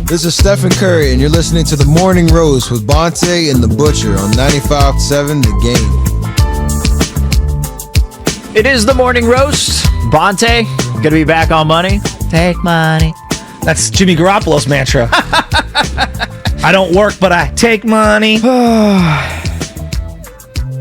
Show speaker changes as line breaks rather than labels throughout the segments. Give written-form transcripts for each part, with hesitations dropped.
This is Stephen Curry, and you're listening to The Morning Roast with Bonte and The Butcher on 95.7 The Game.
It is The Morning Roast. Bonte, going to be back on money. Take money.
That's Jimmy Garoppolo's mantra. I don't work, but I take money.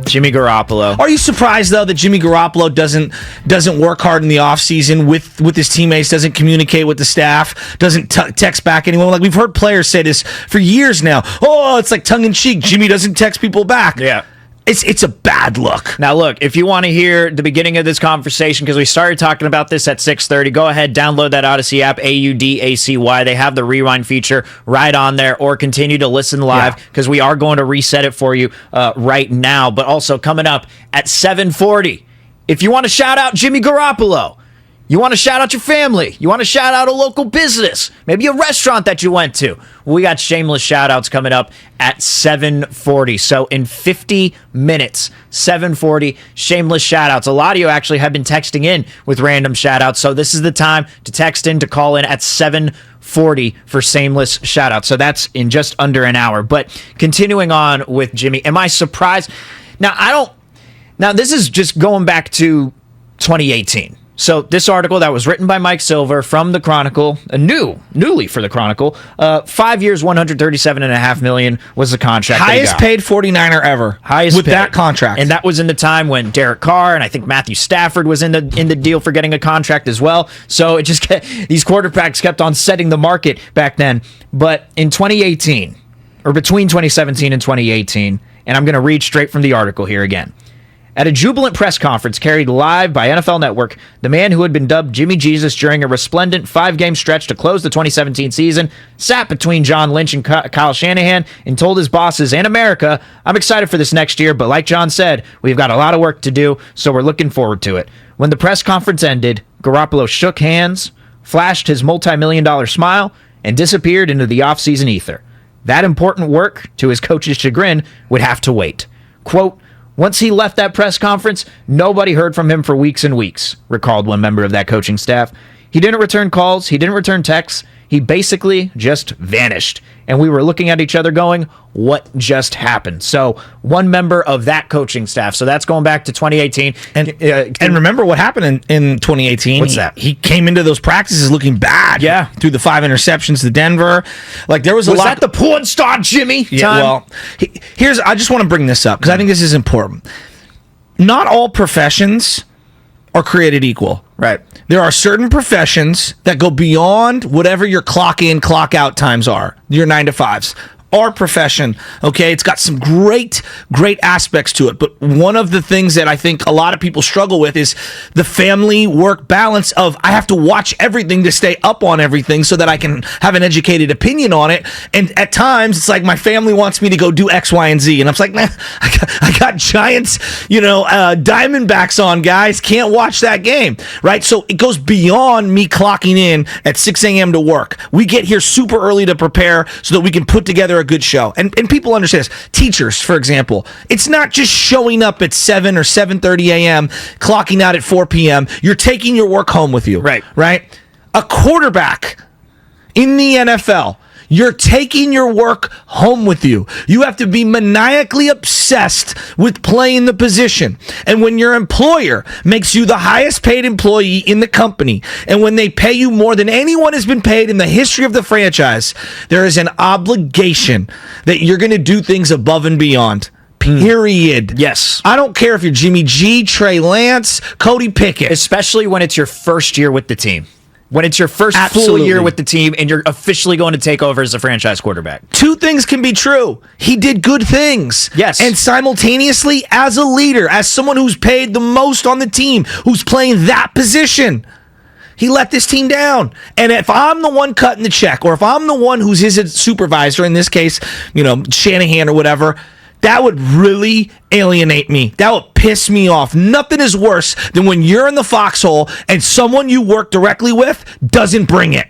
Jimmy Garoppolo.
Are you surprised, though, that Jimmy Garoppolo doesn't work hard in the offseason with his teammates, doesn't communicate with the staff, doesn't text back anyone? Like, we've heard players say this for years now. Oh, it's like tongue-in-cheek. Jimmy doesn't text people back.
Yeah.
It's a bad look.
Now, look, if you want to hear the beginning of this conversation, because we started talking about this at 6:30, go ahead, download that Odyssey app, AUDACY. They have the rewind feature right on there, or continue to listen live, because we are going to reset it for you right now. But also coming up at 7:40, if you want to shout out Jimmy Garoppolo, you want to shout out your family, you want to shout out a local business, maybe a restaurant that you went to, we got shameless shout outs coming up at 7:40. So in 50 minutes, 7:40, shameless shout outs. A lot of you actually have been texting in with random shout outs. So this is the time to text in, to call in at 7:40 for shameless shout outs. So that's in just under an hour. But continuing on with Jimmy, am I surprised? Now, this is just going back to 2018. So this article that was written by Mike Silver from the Chronicle, newly for the Chronicle, 5 years, $137.5 million was the contract.
Highest paid 49er ever.
Highest
with
paid.
that contract.
And that was in the time when Derek Carr and I think Matthew Stafford was in the deal for getting a contract as well. So it just these quarterbacks kept on setting the market back then. But in 2018, or between 2017 and 2018, and I'm going to read straight from the article here again. At a jubilant press conference carried live by NFL Network, the man who had been dubbed Jimmy Jesus during a resplendent 5-game stretch to close the 2017 season sat between John Lynch and Kyle Shanahan and told his bosses and America, "I'm excited for this next year, but like John said, we've got a lot of work to do, so we're looking forward to it." When the press conference ended, Garoppolo shook hands, flashed his multi-million-dollar smile, and disappeared into the offseason ether. That important work, to his coach's chagrin, would have to wait. Quote, "Once he left that press conference, nobody heard from him for weeks and weeks," recalled one member of that coaching staff. "He didn't return calls. He didn't return texts. He basically just vanished. And we were looking at each other going, what just happened?" So one member of that coaching staff. So that's going back to 2018.
And remember what happened in 2018?
What's that?
He came into those practices looking bad.
Yeah.
Threw the 5 interceptions to Denver. Like, there was a lot.
Was that the porn star Jimmy time?
Yeah, well, I just want to bring this up because I think this is important. Not all professions are created equal.
Right.
There are certain professions that go beyond whatever your clock in, clock out times are, your 9 to 5s. Our profession, okay, it's got some great aspects to it. But one of the things that I think a lot of people struggle with is the family work balance of, I have to watch everything to stay up on everything so that I can have an educated opinion on it. And at times it's like my family wants me to go do X, Y, and Z. And I'm like, nah, I got Giants, Diamondbacks on, guys. Can't watch that game, right? So it goes beyond me clocking in at 6 a.m. to work. We get here super early to prepare so that we can put together a good show. And people understand this. Teachers, for example, it's not just showing up at 7 or 7:30 a.m., clocking out at 4 p.m. You're taking your work home with you.
Right.
A quarterback in the NFL, you're taking your work home with you. You have to be maniacally obsessed with playing the position. And when your employer makes you the highest paid employee in the company, and when they pay you more than anyone has been paid in the history of the franchise, there is an obligation that you're going to do things above and beyond. Period.
Yes.
I don't care if you're Jimmy G, Trey Lance, Cody Pickett.
Especially when it's your first year with the team. When it's your first
Absolutely.
full year with the team and you're officially going to take over as a franchise quarterback.
Two things can be true. He did good things.
Yes.
And simultaneously, as a leader, as someone who's paid the most on the team, who's playing that position, he let this team down. And if I'm the one cutting the check, or if I'm the one who's his supervisor, in this case, Shanahan or whatever, that would really alienate me. That would piss me off. Nothing is worse than when you're in the foxhole and someone you work directly with doesn't bring it,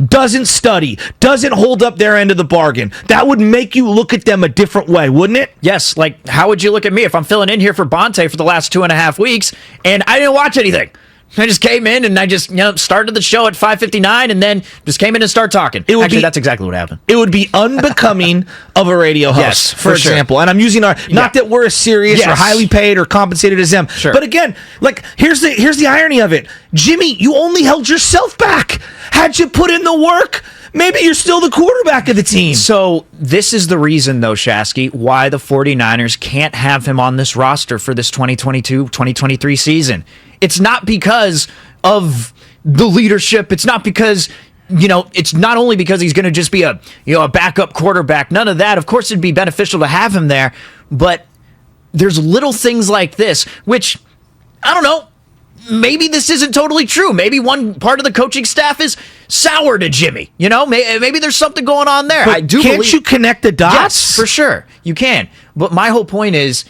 doesn't study, doesn't hold up their end of the bargain. That would make you look at them a different way, wouldn't it?
Yes, like how would you look at me if I'm filling in here for Bonte for the last 2.5 weeks and I didn't watch anything? I just came in and I just started the show at 5:59 and then just came in and started talking. That's exactly what happened.
It would be unbecoming of a radio host,
Yes,
for example. Sure. And I'm using not that we're as serious or highly paid or compensated as them.
Sure.
But again, like here's the irony of it. Jimmy, you only held yourself back. Had you put in the work, maybe you're still the quarterback of the team.
So this is the reason, though, Shasky, why the 49ers can't have him on this roster for this 2022-2023 season. It's not because of the leadership. It's not because, it's not only because he's going to just be a backup quarterback. None of that. Of course, it'd be beneficial to have him there. But there's little things like this, which, I don't know, maybe this isn't totally true. Maybe one part of the coaching staff is sour to Jimmy. Maybe there's something going on there.
But can't you connect the dots?
Yes, for sure. You can. But my whole point is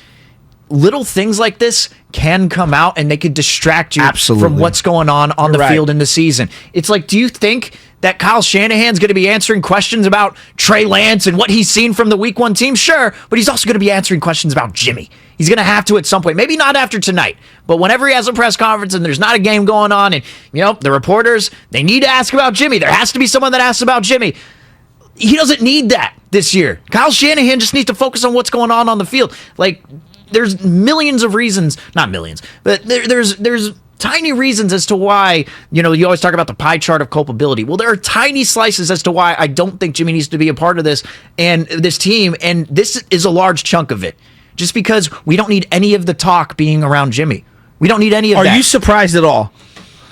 little things like this can come out and they could distract you from what's going on the field in the season. It's like, do you think that Kyle Shanahan's going to be answering questions about Trey Lance and what he's seen from the Week 1 team? Sure, but he's also going to be answering questions about Jimmy. He's going to have to at some point. Maybe not after tonight, but whenever he has a press conference and there's not a game going on and, the reporters, they need to ask about Jimmy. There has to be someone that asks about Jimmy. He doesn't need that this year. Kyle Shanahan just needs to focus on what's going on the field. Like, there's millions of reasons, not millions, but there's tiny reasons as to why, you always talk about the pie chart of culpability. Well, there are tiny slices as to why I don't think Jimmy needs to be a part of this and this team, and this is a large chunk of it. Just because we don't need any of the talk being around Jimmy. We don't need any of that.
Are you surprised at all?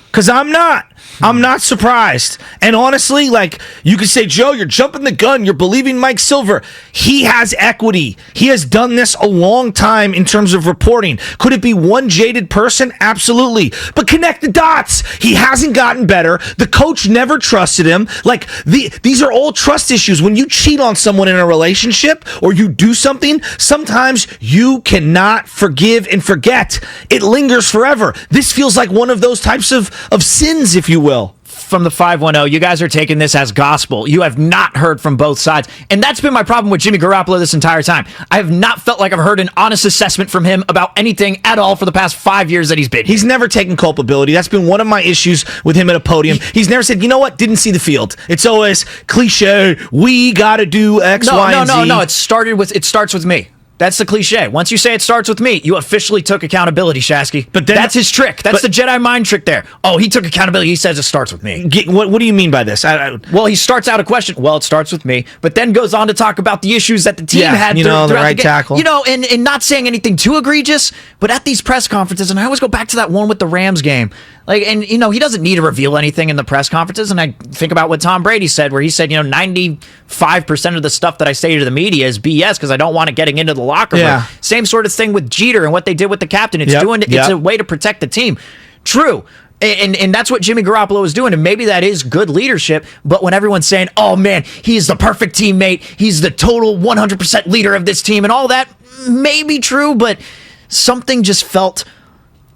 Because I'm not. I'm not surprised. And honestly, like, you could say, Joe, you're jumping the gun. You're believing Mike Silver. He has equity. He has done this a long time in terms of reporting. Could it be one jaded person? Absolutely. But connect the dots. He hasn't gotten better. The coach never trusted him. Like, these are all trust issues. When you cheat on someone in a relationship or you do something, sometimes you cannot forgive and forget. It lingers forever. This feels like one of those types of sins, if you will.
From the 510, you guys are taking this as gospel. You have not heard from both sides. And that's been my problem with Jimmy Garoppolo this entire time. I have not felt like I've heard an honest assessment from him about anything at all for the past 5 years that he's been here.
He's never taken culpability. That's been one of my issues with him at a podium. He's never said, you know what, didn't see the field. It's always cliche, we got to do X, Y, and Z.
No. It starts with me. That's the cliche. Once you say it starts with me, you officially took accountability, Shasky. But that's his trick. That's the Jedi mind trick there. Oh, he took accountability. He says it starts with me.
What do you mean by this?
Well, he starts out a question. Well, it starts with me, but then goes on to talk about the issues that the team had.
The right tackle.
And not saying anything too egregious, but at these press conferences, and I always go back to that one with the Rams game. He doesn't need to reveal anything in the press conferences. And I think about what Tom Brady said, where he said, 95% of the stuff that I say to the media is BS because I don't want it getting into the locker room.
Yeah.
Same sort of thing with Jeter and what they did with the captain. It's a way to protect the team. True. And that's what Jimmy Garoppolo is doing. And maybe that is good leadership. But when everyone's saying, oh, man, he's the perfect teammate, he's the total 100% leader of this team and all that, may be true, but something just felt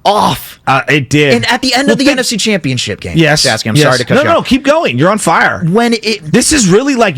off.
It did.
And at the end of the NFC Championship game.
Yes.
Shasky, I'm sorry to cut you off.
No, keep going. You're on fire. This is really like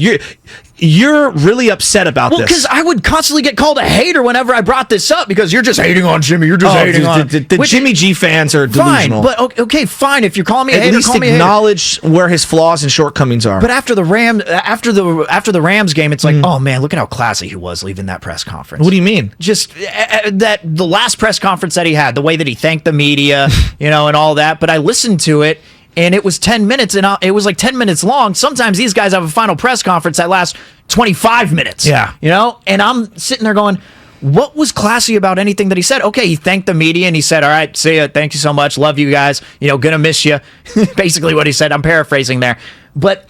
you're really upset about this.
Well, because I would constantly get called a hater whenever I brought this up because you're just hating on Jimmy. You're just hating on
the Jimmy G fans are delusional.
Fine, but okay, fine. If you're calling me a hater,
at least acknowledge where his flaws and shortcomings are.
But after the Rams game, it's like, oh man, look at how classy he was leaving that press conference.
What do you mean?
Just that the last press conference that he had, the way that he thanked the media, and all that. But I listened to it. And it was 10 minutes, and it was like 10 minutes long. Sometimes these guys have a final press conference that lasts 25 minutes.
Yeah.
And I'm sitting there going, what was classy about anything that he said? Okay, he thanked the media, and he said, all right, see ya, thank you so much, love you guys, gonna miss you. Basically what he said. I'm paraphrasing there. But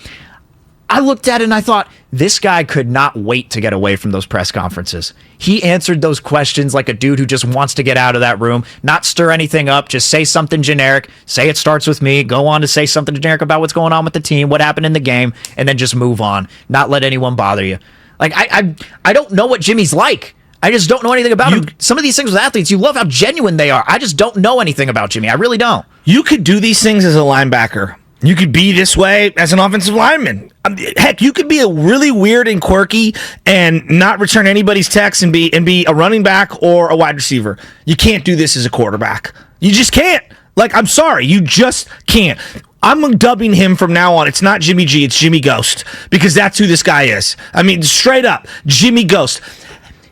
I looked at it and I thought, this guy could not wait to get away from those press conferences. He answered those questions like a dude who just wants to get out of that room, not stir anything up, just say something generic, say it starts with me, go on to say something generic about what's going on with the team, what happened in the game, and then just move on, not let anyone bother you. Like, I don't know what Jimmy's like. I just don't know anything about him. Some of these things with athletes, you love how genuine they are. I just don't know anything about Jimmy. I really don't.
You could do these things as a linebacker. You could be this way as an offensive lineman. Heck, you could be a really weird and quirky and not return anybody's texts and be a running back or a wide receiver. You can't do this as a quarterback. You just can't. Like, I'm sorry, you just can't. I'm dubbing him from now on. It's not Jimmy G, it's Jimmy Ghost, because that's who this guy is. I mean, straight up, Jimmy Ghost.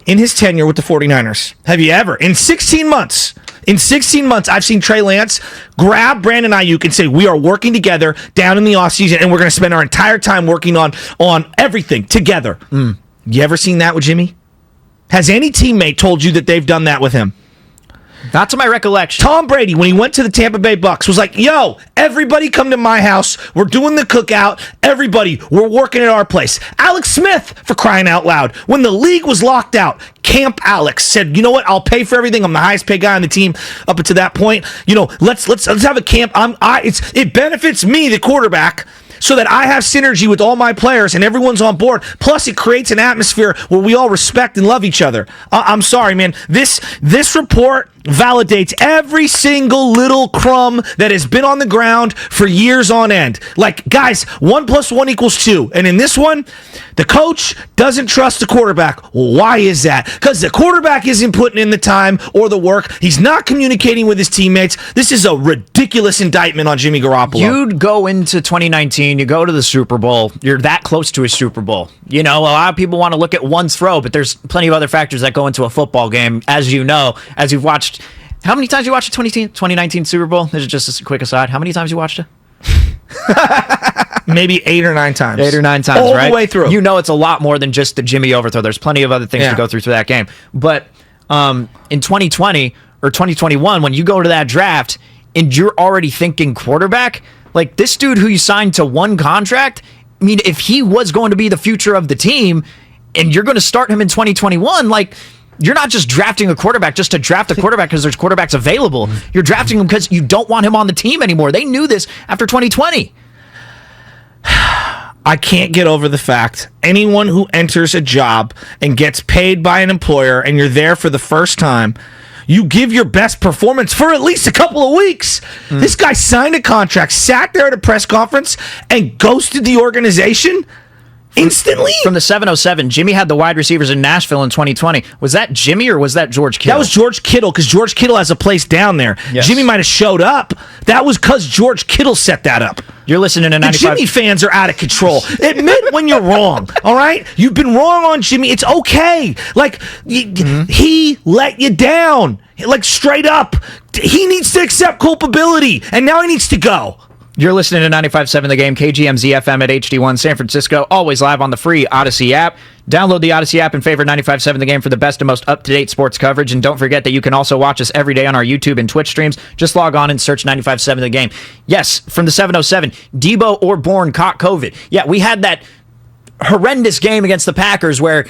In his tenure with the 49ers, have you ever, in 16 months, I've seen Trey Lance grab Brandon Ayuk and say, we are working together down in the offseason, and we're going to spend our entire time working on everything together. You ever seen that with Jimmy? Has any teammate told you that they've done that with him?
Not to my recollection.
Tom Brady, when he went to the Tampa Bay Bucks, was like, yo, everybody come to my house. We're doing the cookout. Everybody, we're working at our place. Alex Smith, for crying out loud. When the league was locked out, Camp Alex said, you know what? I'll pay for everything. I'm the highest paid guy on the team up until that point. You know, let's have a camp. It benefits me, the quarterback, so that I have synergy with all my players and everyone's on board. Plus, it creates an atmosphere where we all respect and love each other. I'm sorry, man. This report validates every single little crumb that has been on the ground for years on end. Like, guys, 1 + 1 = 2. And in this one, the coach doesn't trust the quarterback. Well, why is that? Because the quarterback isn't putting in the time or the work. He's not communicating with his teammates. This is a ridiculous indictment on Jimmy Garoppolo.
You'd go into 2019, you go to the Super Bowl, you're that close to a Super Bowl. You know, a lot of people want to look at one throw, but there's plenty of other factors that go into a football game, as you know, as you've watched. How many times you watched the 2019 Super Bowl? This is just a quick aside. How many times you watched it?
Maybe 8 or 9 times.
8 or 9 times,
all
right?
the way through.
You know it's a lot more than just the Jimmy overthrow. There's plenty of other things to go through that game. But in 2020 or 2021, when you go to that draft and you're already thinking quarterback, like this dude who you signed to one contract, I mean, if he was going to be the future of the team and you're going to start him in 2021, like, you're not just drafting a quarterback just to draft a quarterback because there's quarterbacks available. You're drafting him because you don't want him on the team anymore. They knew this after 2020.
I can't get over the fact anyone who enters a job and gets paid by an employer and you're there for the first time, you give your best performance for at least a couple of weeks. This guy signed a contract, sat there at a press conference, and ghosted the organization instantly?
From the 707, Jimmy had the wide receivers in Nashville in 2020. Was that Jimmy or was that George Kittle?
That was George Kittle, because George Kittle has a place down there.
Yes.
Jimmy might have showed up. That was because George Kittle set that up.
You're listening to 95.
The Jimmy fans are out of control. Admit when you're wrong, all right? You've been wrong on Jimmy. It's okay. Like, he let you down. Like, straight up. He needs to accept culpability, and now he needs to go.
You're listening to 95.7 The Game, KGMZ FM at HD1 San Francisco, always live on the free Odyssey app. Download the Odyssey app and favorite 95.7 The Game for the best and most up-to-date sports coverage. And don't forget that you can also watch us every day on our YouTube and Twitch streams. Just log on and search 95.7 The Game. Yes, from the 707, Debo or Bourne caught COVID. Yeah, we had that horrendous game against the Packers where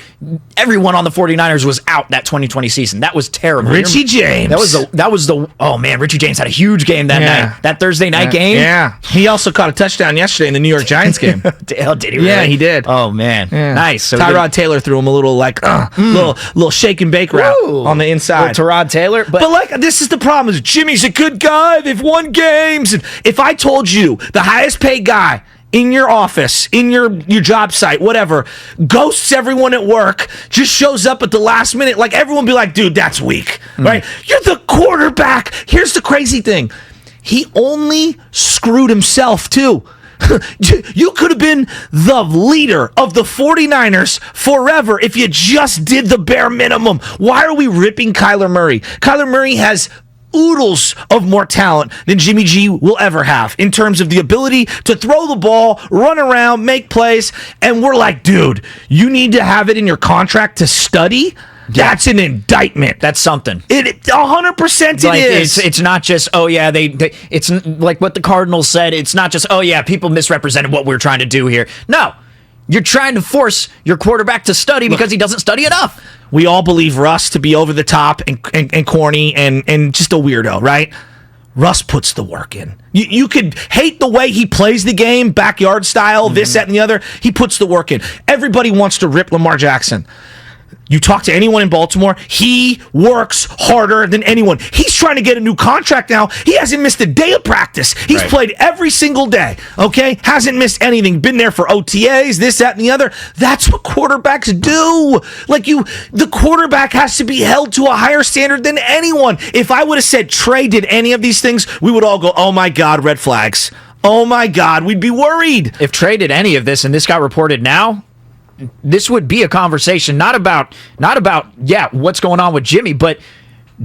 everyone on the 49ers was out that 2020 season. That was terrible.
Richie James.
That was the oh man, Richie James had a huge game that night. That Thursday night game.
Yeah. He also caught a touchdown yesterday in the New York Giants game.
Did he really?
Yeah, he did.
Oh man.
Yeah.
Nice. So
Tyrod Taylor threw him a little little shake and bake route on the inside.
Tyrod Taylor.
But like, this is the problem, is Jimmy's a good guy. They've won games. And if I told you the highest paid guy in your office, in your job site, whatever, ghosts everyone at work, just shows up at the last minute, like, everyone be like, dude, that's weak, right? You're the quarterback. Here's the crazy thing. He only screwed himself, too. You could have been the leader of the 49ers forever if you just did the bare minimum. Why are we ripping Kyler Murray? Kyler Murray has oodles of more talent than Jimmy G will ever have in terms of the ability to throw the ball, run around, make plays, and we're like, dude, you need to have it in your contract to study? That's an indictment.
That's something.
It 100%
like,
it is.
It's not just, oh yeah, they it's like what the Cardinals said. It's not just, oh yeah, people misrepresented what we're trying to do here. No, you're trying to force your quarterback to study because he doesn't study enough.
We all believe Russ to be over the top and corny and just a weirdo, right? Russ puts the work in. You could hate the way he plays the game, backyard style, this, that, and the other. He puts the work in. Everybody wants to rip Lamar Jackson. You talk to anyone in Baltimore, he works harder than anyone. He's trying to get a new contract now. He hasn't missed a day of practice. He's played every single day, okay? Hasn't missed anything. Been there for OTAs, this, that, and the other. That's what quarterbacks do. The quarterback has to be held to a higher standard than anyone. If I would have said Trey did any of these things, we would all go, oh my God, red flags. Oh my God, we'd be worried.
If Trey did any of this and this got reported now, this would be a conversation not about what's going on with Jimmy, but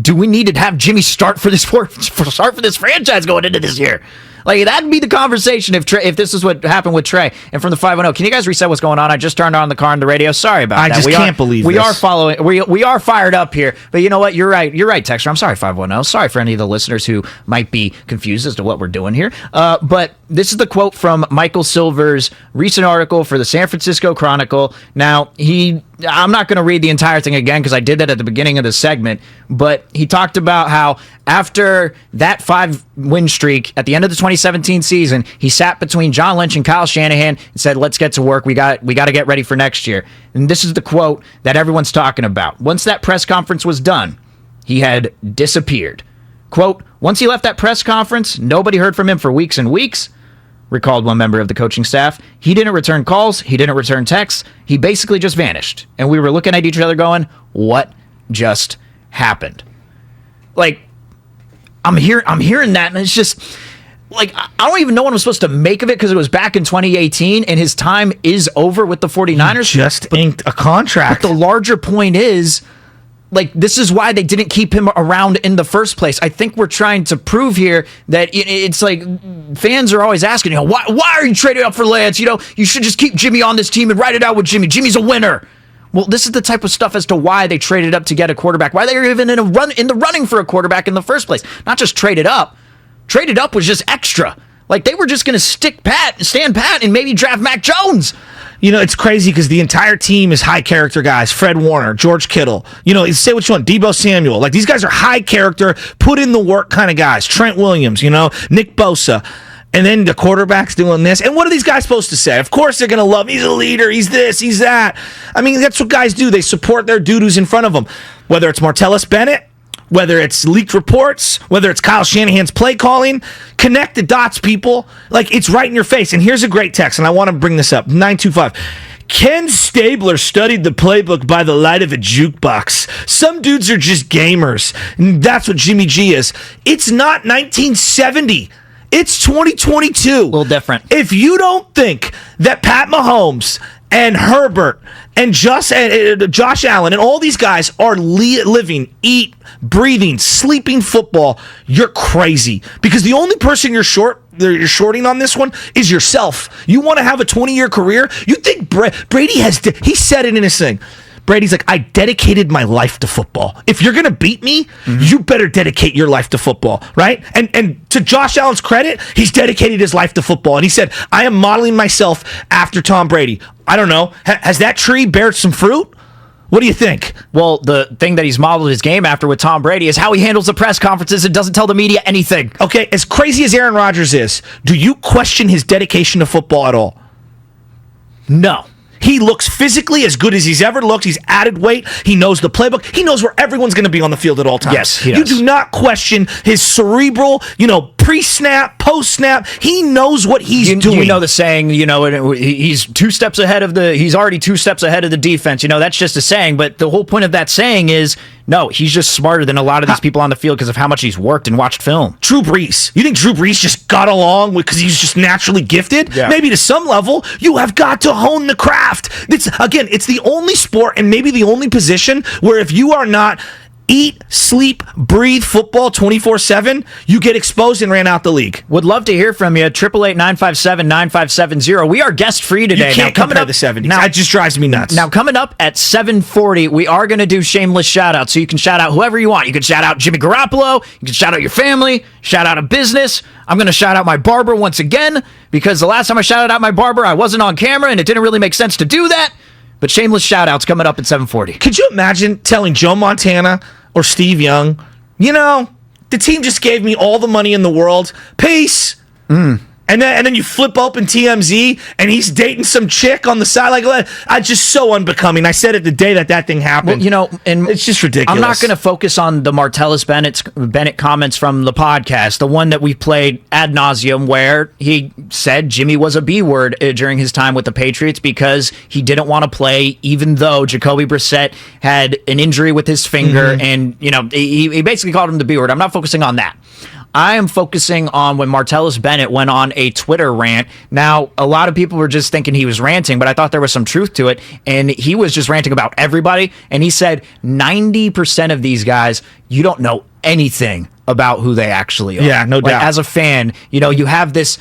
do we need to have Jimmy start for this franchise going into this year? That'd be the conversation if this is what happened with Trey. And from the 510, can you guys reset what's going on? I just turned on the car on the radio. Sorry about that.
I just can't believe
we
this.
are following. We are fired up here. But you know what? You're right. You're right, Texter. I'm sorry, 510. Sorry for any of the listeners who might be confused as to what we're doing here. But this is the quote from Michael Silver's recent article for the San Francisco Chronicle. Now, I'm not going to read the entire thing again because I did that at the beginning of the segment, but he talked about how after that 5-win streak at the end of the 2017 season, he sat between John Lynch and Kyle Shanahan and said, let's get to work. We got to get ready for next year. And this is the quote that everyone's talking about. Once that press conference was done, he had disappeared. Quote, once he left that press conference, nobody heard from him for weeks and weeks, recalled one member of the coaching staff. He didn't return calls. He didn't return texts. He basically just vanished. And we were looking at each other going, what just happened? I'm hearing that, and it's just, I don't even know what I'm supposed to make of it because it was back in 2018, and his time is over with the 49ers.
He just inked a contract.
But the larger point is, this is why they didn't keep him around in the first place. I think we're trying to prove here that it's fans are always asking, why are you trading up for Lance? You should just keep Jimmy on this team and ride it out with Jimmy. Jimmy's a winner. Well, this is the type of stuff as to why they traded up to get a quarterback, why they were even in the running for a quarterback in the first place. Not just traded up. Traded up was just extra. They were just going to stand pat, and maybe draft Mac Jones.
It's crazy because the entire team is high character guys. Fred Warner, George Kittle. Say what you want. Debo Samuel. These guys are high character, put in the work kind of guys. Trent Williams, Nick Bosa. And then the quarterback's doing this. And what are these guys supposed to say? Of course they're going to love him. He's a leader. He's this. He's that. I mean, that's what guys do. They support their dude who's in front of them. Whether it's Martellus Bennett, whether it's leaked reports, whether it's Kyle Shanahan's play calling, connect the dots, people. It's right in your face. And here's a great text, and I want to bring this up. 925. Ken Stabler studied the playbook by the light of a jukebox. Some dudes are just gamers. And that's what Jimmy G is. It's not 1970. It's 2022. A
little different.
If you don't think that Pat Mahomes and Herbert and Josh Allen and all these guys are living, eat, breathing, sleeping football, you're crazy. Because the only person you're shorting on this one is yourself. You want to have a 20-year career? You think Brady he said it in his thing. Brady's like, I dedicated my life to football. If you're going to beat me, you better dedicate your life to football, right? And to Josh Allen's credit, he's dedicated his life to football. And he said, I am modeling myself after Tom Brady. I don't know. Has that tree bared some fruit? What do you think?
Well, the thing that he's modeled his game after with Tom Brady is how he handles the press conferences and doesn't tell the media anything.
Okay, as crazy as Aaron Rodgers is, do you question his dedication to football at all?
No.
He looks physically as good as he's ever looked. He's added weight. He knows the playbook. He knows where everyone's going to be on the field at all times.
Yes, he does.
You do not question his cerebral, pre-snap, post-snap. He knows what he's doing.
You know the saying, he's 2 steps ahead of he's already 2 steps ahead of the defense. That's just a saying, but the whole point of that saying is, no, he's just smarter than a lot of these people on the field because of how much he's worked and watched film.
Drew Brees. You think Drew Brees just got along because he's just naturally gifted?
Yeah.
Maybe to some level, you have got to hone the craft. It's the only sport and maybe the only position where if you are not eat, sleep, breathe football 24/7, you get exposed and ran out the league.
Would love to hear from you. 888-957-9570. We are guest free today.
You can't compare the 70s. That just drives me nuts.
Now, coming up at 7:40, we are going to do shameless shout-outs. So you can shout out whoever you want. You can shout out Jimmy Garoppolo. You can shout out your family. Shout out a business. I'm going to shout out my barber once again because the last time I shouted out my barber, I wasn't on camera and it didn't really make sense to do that. But shameless shout-outs coming up at 7:40.
Could you imagine telling Joe Montana or Steve Young, the team just gave me all the money in the world. Peace. And then you flip open TMZ and he's dating some chick on the side. Like, I just so unbecoming. I said it the day that thing happened.
Well, and
it's just ridiculous.
I'm not going to focus on the Martellus Bennett comments from the podcast, the one that we played ad nauseum, where he said Jimmy was a B word during his time with the Patriots because he didn't want to play, even though Jacoby Brissett had an injury with his finger, and he basically called him the B word. I'm not focusing on that. I am focusing on when Martellus Bennett went on a Twitter rant. Now, a lot of people were just thinking he was ranting, but I thought there was some truth to it. And he was just ranting about everybody. And he said 90% of these guys, you don't know anything about who they actually are.
Yeah, no doubt.
As a fan, you have this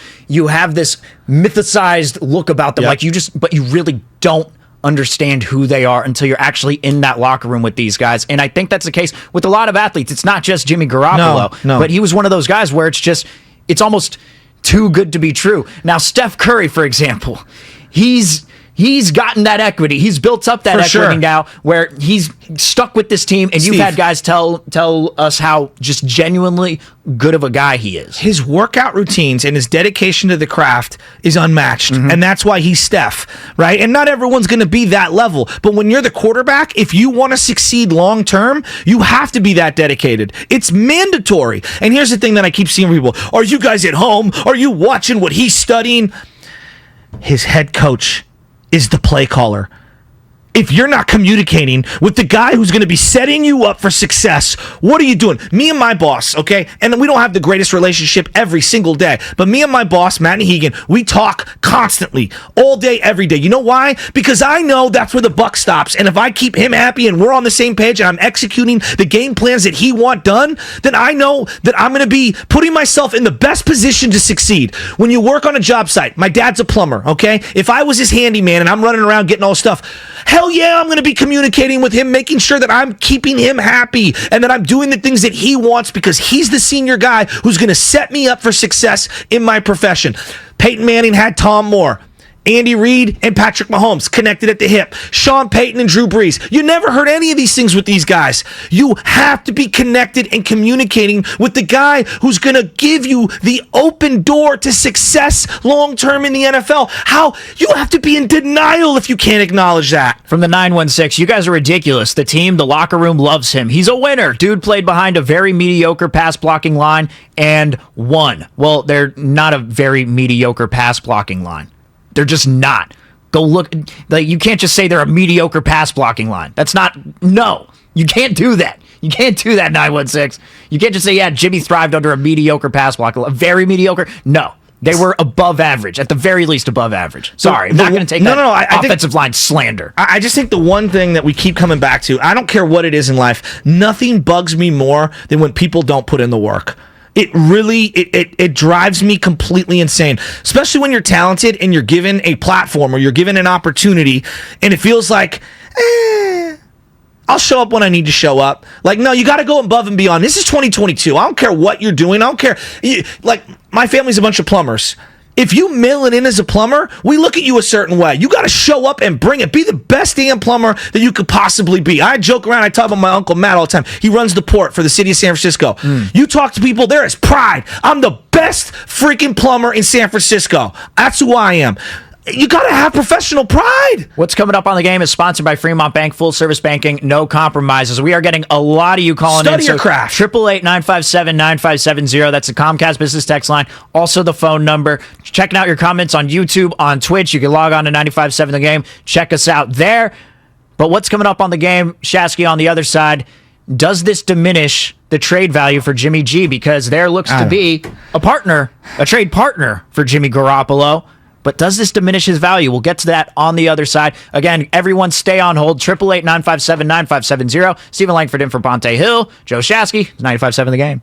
mythicized look about them.
Yep.
But you really don't understand who they are until you're actually in that locker room with these guys. And I think that's the case with a lot of athletes. It's not just Jimmy Garoppolo,
no.
but he was one of those guys where it's almost too good to be true. Now, Steph Curry, for example, he's gotten that equity. He's built up that equity now where he's stuck with this team, and
Steve,
you've had guys tell us how just genuinely good of a guy he is.
His workout routines and his dedication to the craft is unmatched, and that's why he's Steph, right? And not everyone's going to be that level, but when you're the quarterback, if you want to succeed long term, you have to be that dedicated. It's mandatory. And here's the thing that I keep seeing people: are you guys at home? Are you watching what he's studying? His head coach is the play caller. If you're not communicating with the guy who's going to be setting you up for success, what are you doing? Me and my boss, okay? And we don't have the greatest relationship every single day, but me and my boss, Matt Nahigan, we talk constantly, all day, every day. You know why? Because I know that's where the buck stops. And if I keep him happy and we're on the same page and I'm executing the game plans that he wants done, then I know that I'm going to be putting myself in the best position to succeed. When you work on a job site, my dad's a plumber, okay? If I was his handyman and I'm running around getting all this stuff, hell yeah, I'm going to be communicating with him, making sure that I'm keeping him happy and that I'm doing the things that he wants because he's the senior guy who's going to set me up for success in my profession. Peyton Manning had Tom Moore. Andy Reid and Patrick Mahomes connected at the hip. Sean Payton and Drew Brees. You never heard any of these things with these guys. You have to be connected and communicating with the guy who's going to give you the open door to success long-term in the NFL. How? You have to be in denial if you can't acknowledge that.
From the 916, you guys are ridiculous. The team, the locker room loves him. He's a winner. Dude played behind a very mediocre pass blocking line and won. Well, they're not a very mediocre pass blocking line. They're just not. Go look. Like, you can't just say they're a mediocre pass blocking line. That's not. No, you can't do that. You can't do that, 916. You can't just say, yeah, Jimmy thrived under a mediocre pass blocking line. Very mediocre? No. They were above average, at the very least above average. Sorry, I'm not going to take that offensive line slander.
I just think the one thing that we keep coming back to, I don't care what it is in life, nothing bugs me more than when people don't put in the work. It really, it drives me completely insane, especially when you're talented and you're given a platform or you're given an opportunity and it feels like, I'll show up when I need to show up. Like, no, you got to go above and beyond. This is 2022. I don't care what you're doing. I don't care. Like, my family's a bunch of plumbers. If you mail it in as a plumber, we look at you a certain way. You got to show up and bring it. Be the best damn plumber that you could possibly be. I joke around. I talk about my Uncle Matt all the time. He runs the port for the city of San Francisco. You talk to people, there is pride. I'm the best freaking plumber in San Francisco. That's who I am. You got to have professional pride.
What's coming up on the game is sponsored by Fremont Bank, full service banking, no compromises. We are getting a lot of you calling in.
Study your craft.
888-957-9570. That's the Comcast business text line. Also the phone number. Checking out your comments on YouTube, on Twitch. You can log on to 95.7 The Game. Check us out there. But what's coming up on the game, Shasky, on the other side, does this diminish the trade value for Jimmy G? Because there looks to be a trade partner for Jimmy Garoppolo. But does this diminish his value? We'll get to that on the other side. Again, everyone stay on hold. 888-957-9570. Stephen Langford in for Bonte Hill. Joe Shasky, 95.7 The Game.